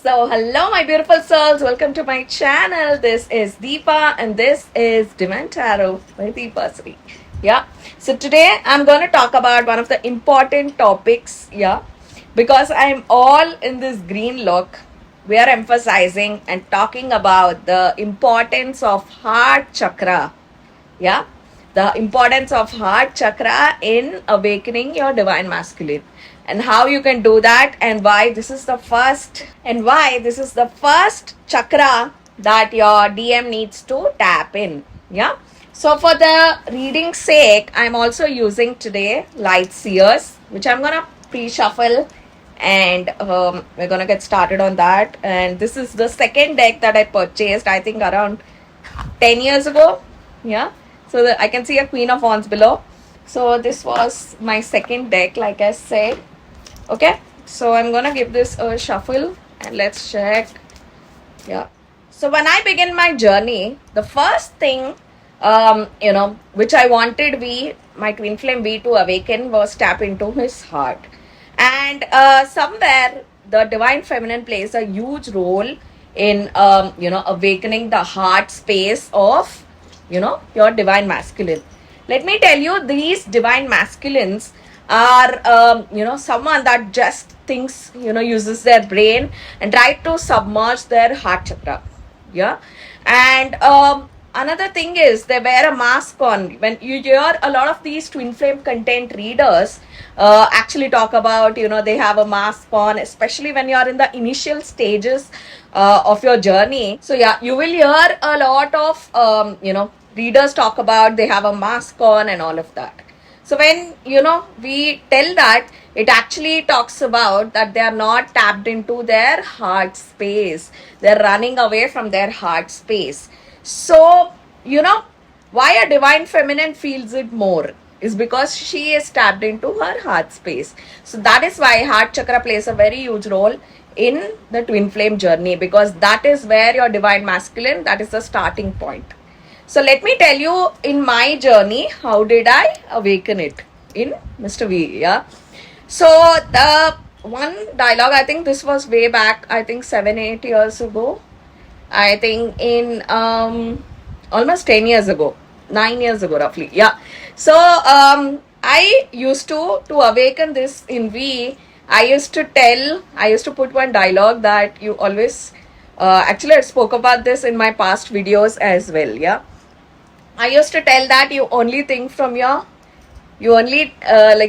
So, hello, my beautiful souls. Welcome to my channel. This is Deepa, and this is Divine Tarot by Deepa Sri. Yeah. So today I'm going to talk about one of the important topics. Yeah, because I'm all in this green look. We are emphasizing and talking about the importance of heart chakra. Yeah, the importance of heart chakra in awakening your divine masculine, and how you can do that, and why this is the first chakra that your DM needs to tap in. Yeah. So for the reading sake, I'm also using today Light Seers, which I'm gonna pre-shuffle, and we're gonna get started on that. And this is the second deck that I purchased, I think around 10 years ago. Yeah. So I can see a Queen of Wands below. So this was my second deck, like I said. Okay. So I'm gonna give this a shuffle and let's check. Yeah. So when I began my journey, the first thing, which I wanted my twin flame V to awaken was tap into his heart. And somewhere the divine feminine plays a huge role in, awakening the heart space of, your divine masculine. Let me tell you, these divine masculines are, someone that just thinks, uses their brain and try to submerge their heart chakra. Yeah. And another thing is they wear a mask on. When you hear a lot of these twin flame content readers actually talk about, they have a mask on, especially when you are in the initial stages of your journey. So yeah, you will hear a lot of, readers talk about they have a mask on and all of that. So when, we tell that, it actually talks about that they are not tapped into their heart space. They're running away from their heart space. So, why a divine feminine feels it more is because she is tapped into her heart space. So that is why heart chakra plays a very huge role in the twin flame journey, because that is where your divine masculine, that is the starting point. So let me tell you in my journey, how did I awaken it in Mr. V. Yeah. So the one dialogue, I think this was way back, I think 7-8 years ago. I think in almost 10 years ago, 9 years ago roughly. Yeah. So I used to awaken this in V, I used to put one dialogue that you always, actually I spoke about this in my past videos as well. Yeah. I used to tell that you only think from you only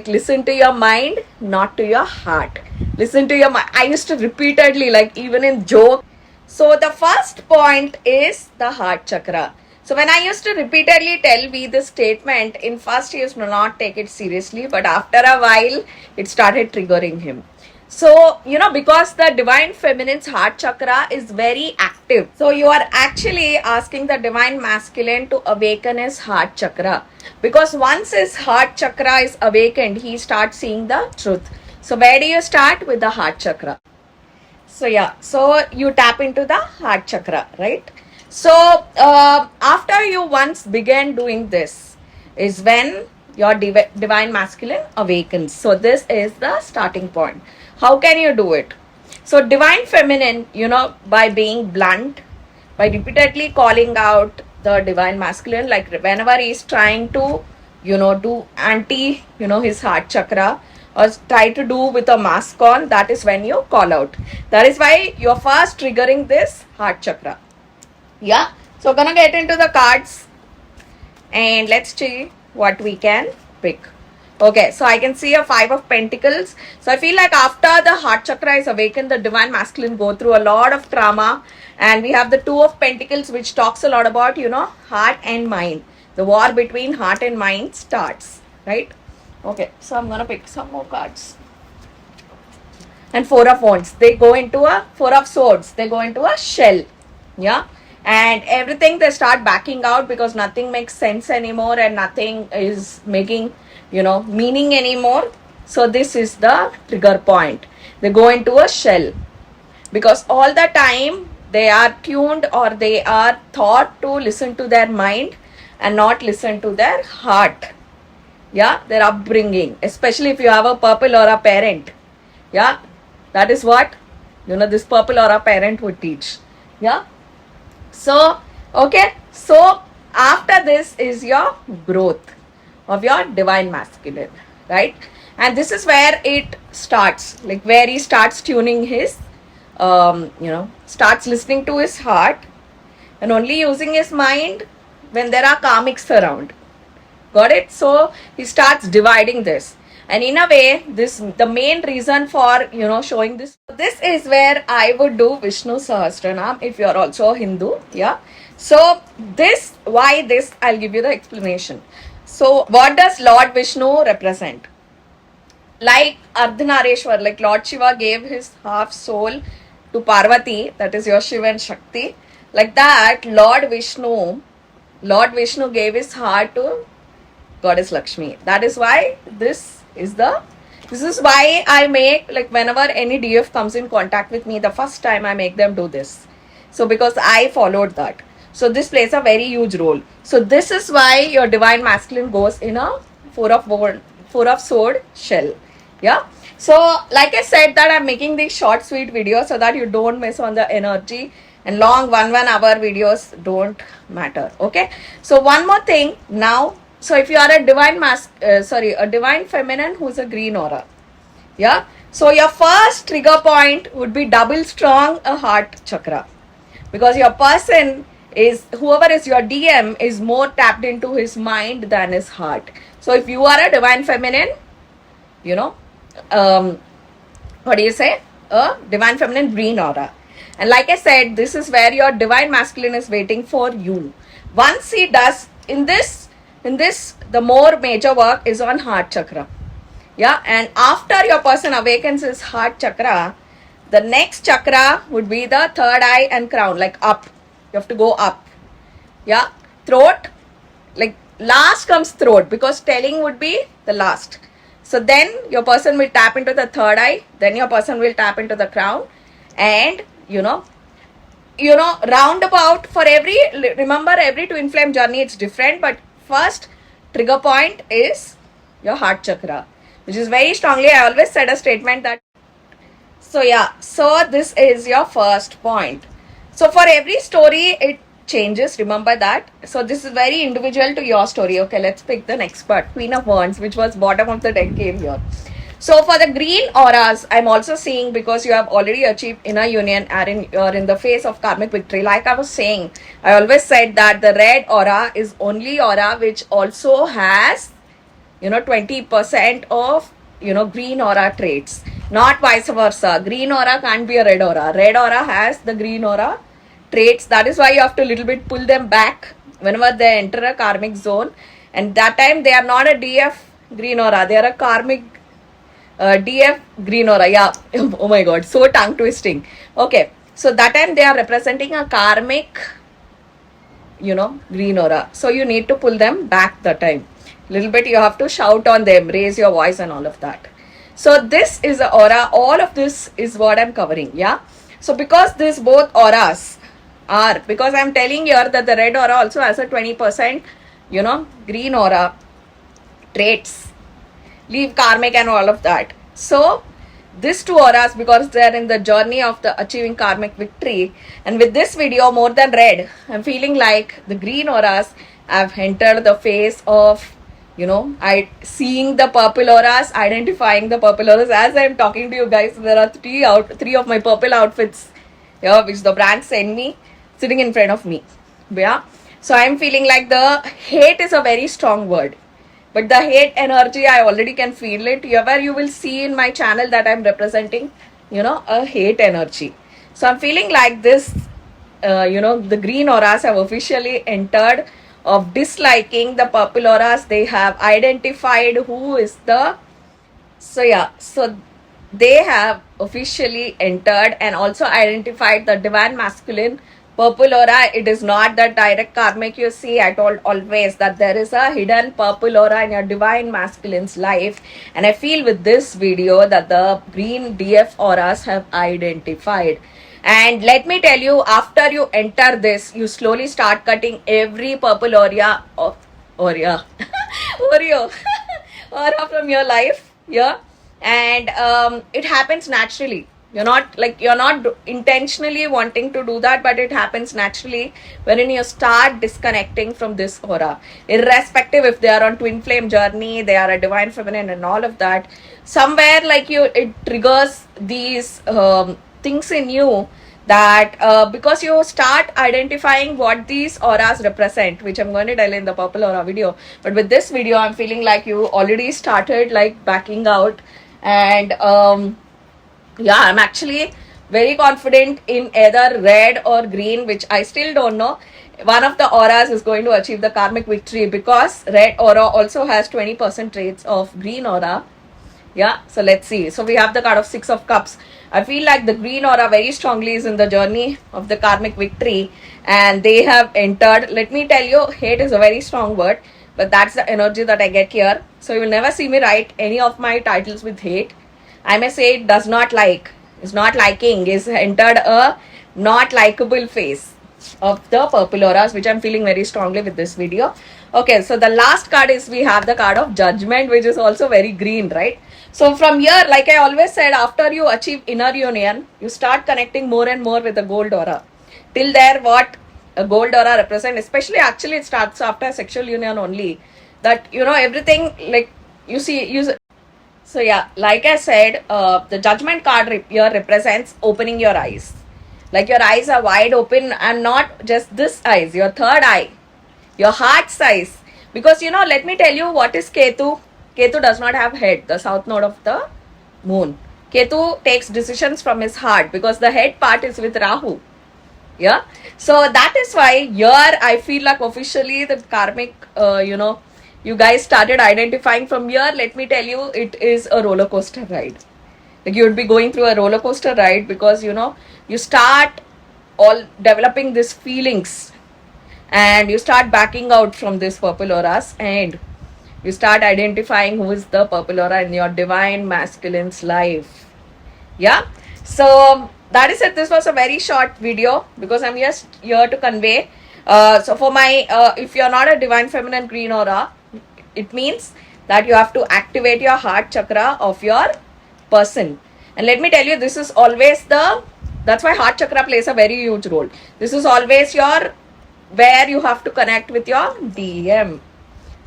listen to your mind, not to your heart. Listen to your mind. I used to repeatedly, like even in joke. So the first point is the heart chakra. So when I used to repeatedly tell V this statement, in first he used to not take it seriously, but after a while it started triggering him. So, because the divine feminine's heart chakra is very active. So you are actually asking the divine masculine to awaken his heart chakra. Because once his heart chakra is awakened, he starts seeing the truth. So where do you start? With the heart chakra. So yeah, so you tap into the heart chakra, right? So after you once began doing this is when your divine masculine awakens. So this is the starting point. How can you do it? So divine feminine, by being blunt, by repeatedly calling out the divine masculine, like whenever he's trying to, do anti, his heart chakra, or try to do with a mask on, that is when you call out. That is why you're first triggering this heart chakra. Yeah. So we're gonna get into the cards and let's see what we can pick. Okay, so I can see a 5 of Pentacles. So I feel like after the heart chakra is awakened, the divine masculine go through a lot of trauma. And we have the 2 of Pentacles, which talks a lot about, heart and mind. The war between heart and mind starts, right? Okay, so I'm gonna pick some more cards. And 4 of Wands, they go into a 4 of Swords, they go into a shell. Yeah, and everything they start backing out because nothing makes sense anymore and nothing is making meaning anymore. So this is the trigger point. They go into a shell because all the time they are tuned or they are taught to listen to their mind and not listen to their heart. Yeah, their upbringing, especially if you have a purple or a parent. Yeah, that is what this purple or a parent would teach. Yeah, so okay, so after this is your growth of your divine masculine, right? And this is where it starts, like where he starts tuning his starts listening to his heart and only using his mind when there are karmics around. Got it? So he starts dividing this. And in a way, this the main reason for showing this. This is where I would do Vishnu Sahasranam if you're also a Hindu. Yeah. So why this? I'll give you the explanation. So what does Lord Vishnu represent? Like Ardhanareshwar, like Lord Shiva gave his half soul to Parvati, that is your Shiva and Shakti. Like that, Lord Vishnu gave his heart to Goddess Lakshmi. That is why this is why I make, like, whenever any DF comes in contact with me, the first time I make them do this. So because I followed that. So this plays a very huge role. So this is why your divine masculine goes in a 4 of Sword shell. Yeah. So like I said that I'm making these short sweet videos so that you don't miss on the energy, and long 1 hour videos don't matter. Okay. So one more thing now. So if you are a divine feminine who's a green aura. Yeah. So your first trigger point would be double strong a heart chakra, because your person is, whoever is your DM, is more tapped into his mind than his heart. So if you are a divine feminine, what do you say? A divine feminine green aura. And like I said, this is where your divine masculine is waiting for you. Once he does, in this, the more major work is on heart chakra. Yeah, and after your person awakens his heart chakra, the next chakra would be the third eye and crown, like up. You have to go up. Yeah, throat, like last comes throat, because telling would be the last. So then your person will tap into the third eye, then your person will tap into the crown, and roundabout for remember every twin flame journey it's different, but first trigger point is your heart chakra, which is very strongly, I always said a statement that. So yeah, so this is your first point. So for every story it changes, remember that. So this is very individual to your story. Okay, let's pick the next part. Queen of Wands, which was bottom of the deck, came here. So for the green auras, I'm also seeing, because you have already achieved inner union and you're in the phase of karmic victory. Like I was saying, I always said that the red aura is only aura which also has 20% of green aura traits, not vice versa. Green aura can't be a red aura. Red aura has the green aura traits. That is why you have to little bit pull them back whenever they enter a karmic zone, and that time they are not a DF green aura, they are a karmic DF green aura. Yeah. Oh my god, so tongue twisting. Okay, so that time they are representing a karmic green aura, so you need to pull them back that time little bit. You have to shout on them, raise your voice and all of that. So this is the aura. All of this is what I'm covering. Yeah. So because these both auras are, because I'm telling here that the red aura also has a 20% green aura traits, leave karmic and all of that. So these two auras, because they are in the journey of the achieving karmic victory, and with this video more than red, I'm feeling like the green auras have entered the phase of seeing the purple auras, identifying the purple auras. As I'm talking to you guys, there are three of my purple outfits here, which the brand sent me, sitting in front of me. Yeah. So I'm feeling like the hate is a very strong word. But the hate energy, I already can feel it. Wherever you will see in my channel that I'm representing, a hate energy. So I'm feeling like this, the green auras have officially entered of disliking the purple auras. They have identified who is the, so they have officially entered and also identified the divine masculine purple aura. It is not the direct karmic. You see, I told always that there is a hidden purple aura in your divine masculine's life, and I feel with this video that the green DF auras have identified. And let me tell you, after you enter this, you slowly start cutting every purple aura of Oreo Oreo aura from your life. Yeah. And it happens naturally. You're not intentionally wanting to do that, but it happens naturally wherein you start disconnecting from this aura, irrespective if they are on twin flame journey, they are a divine feminine and all of that. Somewhere like you, it triggers these things in you, that because you start identifying what these auras represent, which I'm going to tell in the purple aura video. But with this video, I'm feeling like you already started like backing out. And yeah, I'm actually very confident in either red or green, which I still don't know. One of the auras is going to achieve the karmic victory, because red aura also has 20% traits of green aura. Yeah, so let's see. So we have the card of Six of Cups. I feel like the green aura very strongly is in the journey of the karmic victory, and they have entered. Let me tell you, hate is a very strong word, but that's the energy that I get here. So you will never see me write any of my titles with hate. I may say it does not like, is not liking, is entered a not likable phase of the purple auras, which I'm feeling very strongly with this video. Okay, so the last card is, we have the card of Judgment, which is also very green, right? So from here, like I always said, after you achieve inner union, you start connecting more and more with the gold aura. Till there, what a gold aura represents, especially actually it starts after sexual union only, that everything, like you see. So yeah, like I said, the Judgment card here represents opening your eyes. Like your eyes are wide open, and not just this eyes, your third eye, your heart's eyes. Because let me tell you what is Ketu. Ketu does not have head, the south node of the moon. Ketu takes decisions from his heart, because the head part is with Rahu. Yeah. So that is why here I feel like officially the karmic, you guys started identifying from here. Let me tell you, it is a roller coaster ride. Like you would be going through a roller coaster ride, because you start all developing these feelings, and you start backing out from this purple auras, and you start identifying who is the purple aura in your divine masculine's life. Yeah. So that is it. This was a very short video, because I'm just here to convey. So for my, if you're not a divine feminine green aura, it means that you have to activate your heart chakra of your person. And let me tell you, this is always that's why heart chakra plays a very huge role. This is always where you have to connect with your DM.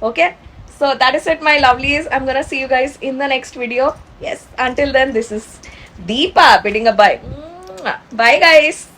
Okay. So that is it, my lovelies. I'm gonna see you guys in the next video. Yes. Until then, this is Deepa bidding a bye. Bye, guys.